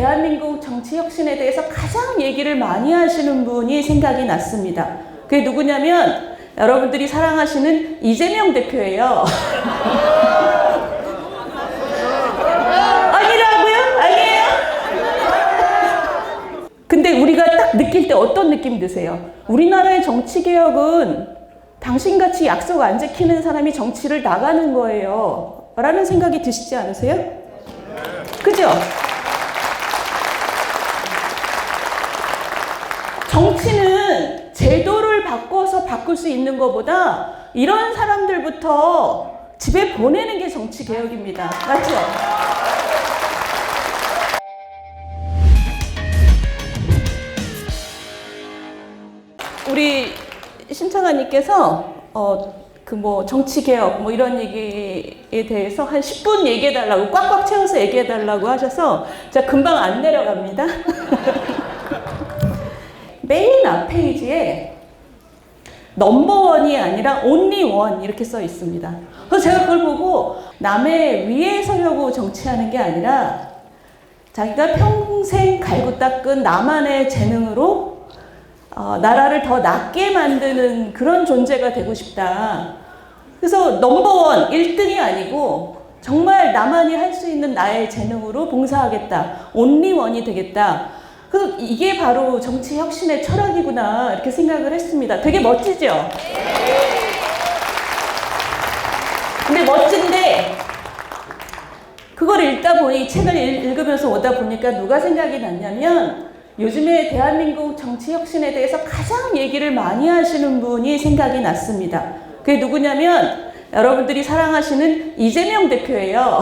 대한민국 정치 혁신에 대해서 가장 얘기를 많이 하시는 분이 생각이 났습니다. 그게 누구냐면 여러분들이 사랑하시는 이재명 대표예요. 아니라고요? 아니에요? 근데 우리가 딱 느낄 때 어떤 느낌 드세요? 우리나라의 정치개혁은 당신같이 약속 안 지키는 사람이 정치를 나가는 거예요. 라는 생각이 드시지 않으세요? 그죠? 정치는 제도를 바꿔서 바꿀 수 있는 것보다 이런 사람들부터 집에 보내는 게 정치 개혁입니다. 맞죠? 우리 신창아님께서 정치 개혁 이런 얘기에 대해서 한 10분 얘기해달라고 꽉꽉 채워서 얘기해달라고 하셔서 제가 금방 안 내려갑니다. 메인 앞페이지에 넘버원이 아니라 only one 이렇게 써 있습니다. 그래서 제가 그걸 보고 남의 위에 서려고 정치하는 게 아니라 자기가 평생 갈고 닦은 나만의 재능으로 나라를 더 낫게 만드는 그런 존재가 되고 싶다. 그래서 넘버원 1등이 아니고 정말 나만이 할 수 있는 나의 재능으로 봉사하겠다. only one이 되겠다. 그래서 이게 바로 정치 혁신의 철학이구나 이렇게 생각을 했습니다. 되게 멋지죠? 근데 멋진데 그걸 읽다 보니 책을 읽으면서 오다 보니까 누가 생각이 났냐면 요즘에 대한민국 정치 혁신에 대해서 가장 얘기를 많이 하시는 분이 생각이 났습니다. 그게 누구냐면 여러분들이 사랑하시는 이재명 대표예요.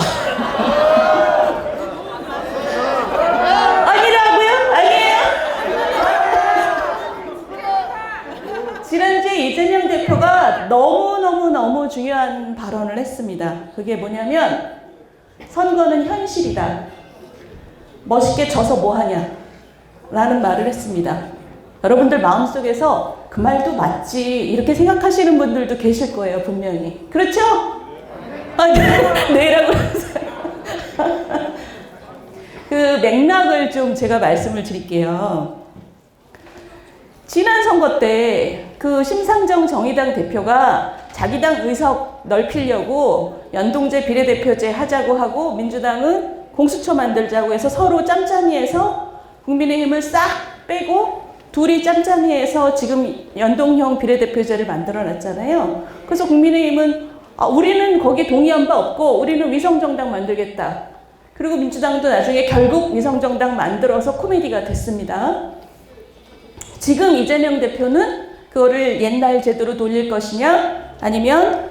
지난주에 이재명 대표가 너무 중요한 발언을 했습니다. 그게 뭐냐면 선거는 현실이다. 멋있게 져서 뭐하냐 라는 말을 했습니다. 여러분들 마음속에서 그 말도 맞지 이렇게 생각하시는 분들도 계실 거예요. 분명히. 그렇죠? 네라고 그러세요. 그 맥락을 좀 제가 말씀을 드릴게요. 지난 선거 때 그 심상정 정의당 대표가 자기 당 의석 넓히려고 연동제 비례대표제 하자고 하고 민주당은 공수처 만들자고 해서 서로 짬짬이해서 국민의힘을 싹 빼고 둘이 짬짬이해서 지금 연동형 비례대표제를 만들어놨잖아요. 그래서 국민의힘은 우리는 거기에 동의한 바 없고 우리는 위성정당 만들겠다. 그리고 민주당도 나중에 결국 위성정당 만들어서 코미디가 됐습니다. 지금 이재명 대표는 그거를 옛날 제도로 돌릴 것이냐 아니면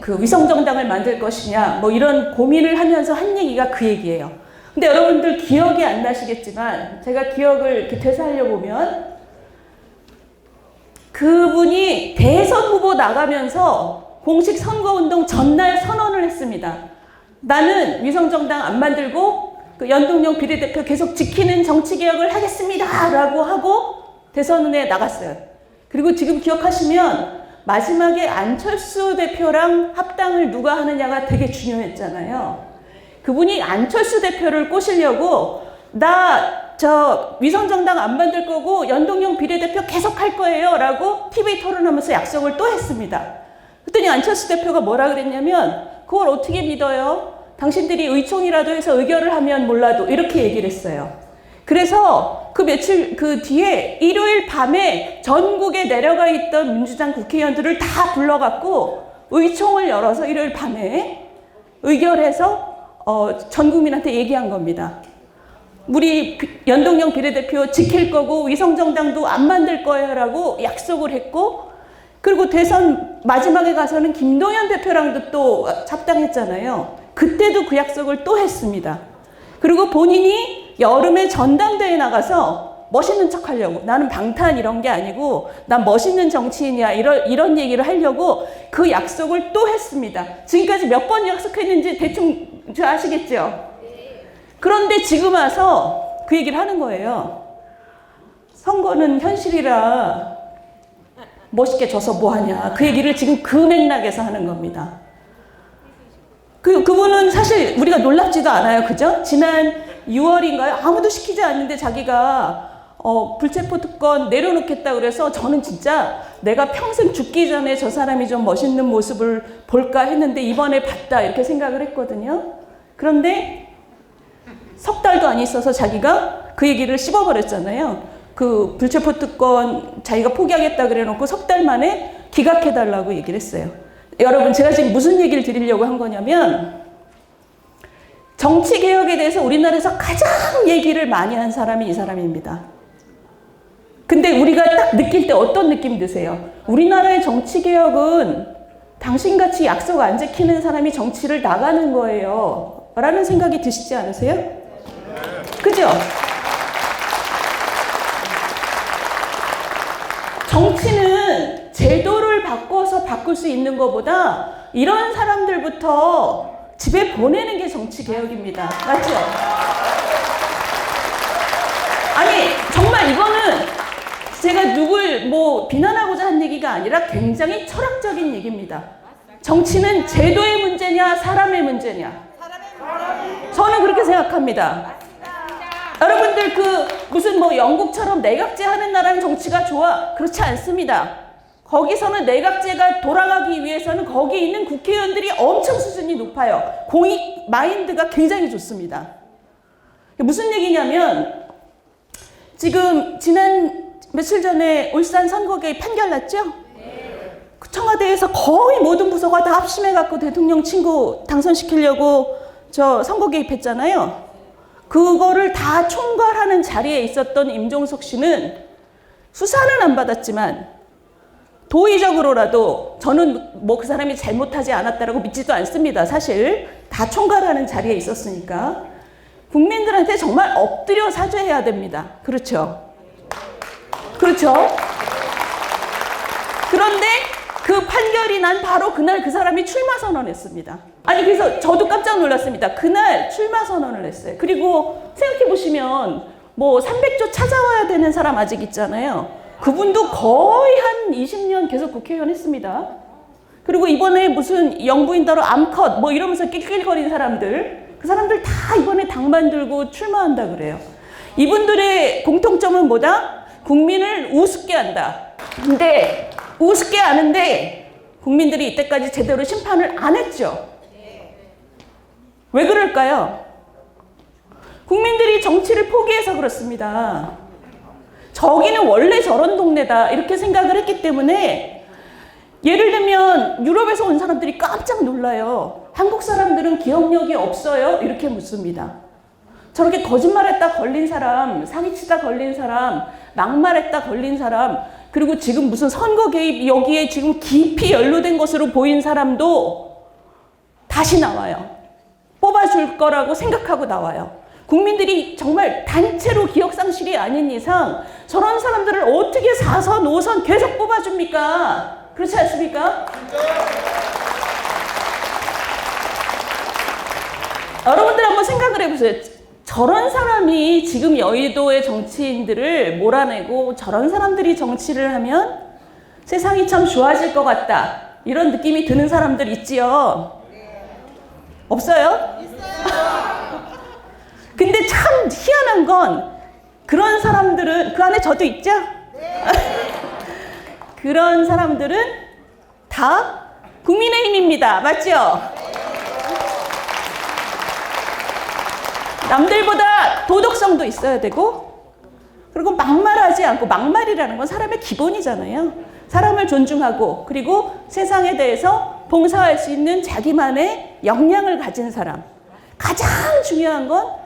그 위성정당을 만들 것이냐 이런 고민을 하면서 한 얘기가 그 얘기예요. 근데 여러분들 기억이 안 나시겠지만 제가 기억을 이렇게 되살려보면 그분이 대선 후보 나가면서 공식 선거운동 전날 선언을 했습니다. 나는 위성정당 안 만들고 그 연동형 비례대표 계속 지키는 정치개혁을 하겠습니다 라고 하고 대선에 나갔어요. 그리고 지금 기억하시면 마지막에 안철수 대표랑 합당을 누가 하느냐가 되게 중요했잖아요. 그분이 안철수 대표를 꼬시려고 저 위성정당 안 만들 거고 연동형 비례대표 계속 할 거예요 라고 TV 토론하면서 약속을 또 했습니다. 그랬더니 안철수 대표가 뭐라 그랬냐면 그걸 어떻게 믿어요? 당신들이 의총이라도 해서 의결을 하면 몰라도 이렇게 얘기를 했어요. 그래서 그 며칠 그 뒤에 일요일 밤에 전국에 내려가 있던 민주당 국회의원들을 다 불러갖고 의총을 열어서 일요일 밤에 의결해서 전 국민한테 얘기한 겁니다. 우리 연동형 비례대표 지킬 거고 위성정당도 안 만들 거예요 라고 약속을 했고 그리고 대선 마지막에 가서는 김동연 대표랑도 또 합당했잖아요. 그때도 그 약속을 또 했습니다. 그리고 본인이 여름에 전당대회에 나가서 멋있는 척 하려고 나는 방탄 이런 게 아니고 난 멋있는 정치인이야 이런 얘기를 하려고 그 약속을 또 했습니다. 지금까지 몇 번 약속했는지 대충 아시겠죠? 그런데 지금 와서 그 얘기를 하는 거예요. 선거는 현실이라 멋있게 져서 뭐하냐 그 얘기를 지금 그 맥락에서 하는 겁니다. 그분은 사실 우리가 놀랍지도 않아요. 그죠? 지난 6월인가요? 아무도 시키지 않는데 자기가 불체포 특권 내려놓겠다 그래서 저는 진짜 내가 평생 죽기 전에 저 사람이 좀 멋있는 모습을 볼까 했는데 이번에 봤다 이렇게 생각을 했거든요. 그런데 석 달도 안 있어서 자기가 그 얘기를 씹어버렸잖아요. 그 불체포 특권 자기가 포기하겠다 그래놓고 석 달 만에 기각해달라고 얘기를 했어요. 여러분, 제가 지금 무슨 얘기를 드리려고 한 거냐면 정치개혁에 대해서 우리나라에서 가장 얘기를 많이 한 사람이 이 사람입니다. 근데 우리가 딱 느낄 때 어떤 느낌 드세요? 우리나라의 정치개혁은 당신같이 약속 안 지키는 사람이 정치를 나가는 거예요 라는 생각이 드시지 않으세요? 그죠? 정치는 제도를 바꿔서 바꿀 수 있는 것보다 이런 사람들부터 집에 보내는 게 정치개혁입니다. 맞죠? 아니, 정말 이거는 제가 누굴 비난하고자 한 얘기가 아니라 굉장히 철학적인 얘기입니다. 정치는 제도의 문제냐, 사람의 문제냐? 저는 그렇게 생각합니다. 여러분들 무슨 영국처럼 내각제 하는 나라는 정치가 좋아? 그렇지 않습니다. 거기서는 내각제가 돌아가기 위해서는 거기 있는 국회의원들이 엄청 수준이 높아요. 공익 마인드가 굉장히 좋습니다. 무슨 얘기냐면 지금 지난 며칠 전에 울산 선거 개입 판결 났죠? 그 청와대에서 거의 모든 부서가 다 합심해갖고 대통령 친구 당선시키려고 저 선거 개입했잖아요. 그거를 다 총괄하는 자리에 있었던 임종석 씨는 수사는 안 받았지만 도의적으로라도 저는 그 사람이 잘못하지 않았다라고 믿지도 않습니다. 사실 다 총괄하는 자리에 있었으니까 국민들한테 정말 엎드려 사죄해야 됩니다. 그렇죠? 그렇죠? 그런데 그 판결이 난 바로 그날 그 사람이 출마 선언했습니다. 아니, 그래서 저도 깜짝 놀랐습니다. 그날 출마 선언을 했어요. 그리고 생각해보시면 300조 찾아와야 되는 사람 아직 있잖아요. 그분도 거의 한 20년 계속 국회의원 했습니다. 그리고 이번에 무슨 영부인다로 암컷 이러면서 낄낄거린 사람들, 그 사람들 다 이번에 당 만들고 출마한다 그래요. 이분들의 공통점은 뭐다? 국민을 우습게 한다. 근데 우습게 하는데 국민들이 이때까지 제대로 심판을 안 했죠. 왜 그럴까요? 국민들이 정치를 포기해서 그렇습니다. 저기는 원래 저런 동네다 이렇게 생각을 했기 때문에 예를 들면 유럽에서 온 사람들이 깜짝 놀라요. 한국 사람들은 기억력이 없어요? 이렇게 묻습니다. 저렇게 거짓말했다 걸린 사람, 사기치다 걸린 사람, 막말했다 걸린 사람, 그리고 지금 무슨 선거 개입 여기에 지금 깊이 연루된 것으로 보인 사람도 다시 나와요. 뽑아줄 거라고 생각하고 나와요. 국민들이 정말 단체로 기억상실이 아닌 이상 저런 사람들을 어떻게 4선, 5선 계속 뽑아줍니까? 그렇지 않습니까? 여러분들 한번 생각을 해보세요. 저런 사람이 지금 여의도의 정치인들을 몰아내고 저런 사람들이 정치를 하면 세상이 참 좋아질 것 같다. 이런 느낌이 드는 사람들 있지요? 없어요? 근데 참 희한한 건 그런 사람들은, 그 안에 저도 있죠? 그런 사람들은 다 국민의힘입니다. 맞죠? 남들보다 도덕성도 있어야 되고, 그리고 막말하지 않고, 막말이라는 건 사람의 기본이잖아요. 사람을 존중하고, 그리고 세상에 대해서 봉사할 수 있는 자기만의 역량을 가진 사람. 가장 중요한 건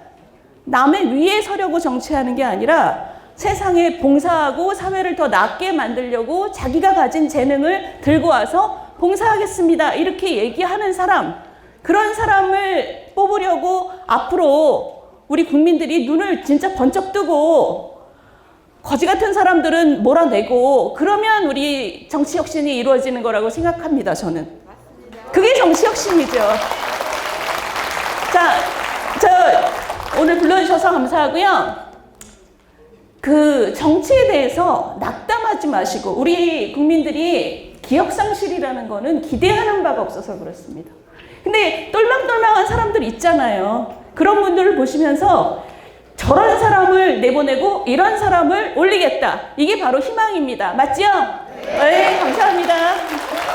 남의 위에 서려고 정치하는 게 아니라 세상에 봉사하고 사회를 더 낫게 만들려고 자기가 가진 재능을 들고 와서 봉사하겠습니다. 이렇게 얘기하는 사람. 그런 사람을 뽑으려고 앞으로 우리 국민들이 눈을 진짜 번쩍 뜨고 거지 같은 사람들은 몰아내고 그러면 우리 정치 혁신이 이루어지는 거라고 생각합니다. 저는. 그게 정치 혁신이죠. 자, 오늘 불러주셔서 감사하고요. 그 정치에 대해서 낙담하지 마시고, 우리 국민들이 기억상실이라는 거는 기대하는 바가 없어서 그렇습니다. 근데 똘망똘망한 사람들 있잖아요. 그런 분들을 보시면서 저런 사람을 내보내고 이런 사람을 올리겠다. 이게 바로 희망입니다. 맞죠? 네, 감사합니다.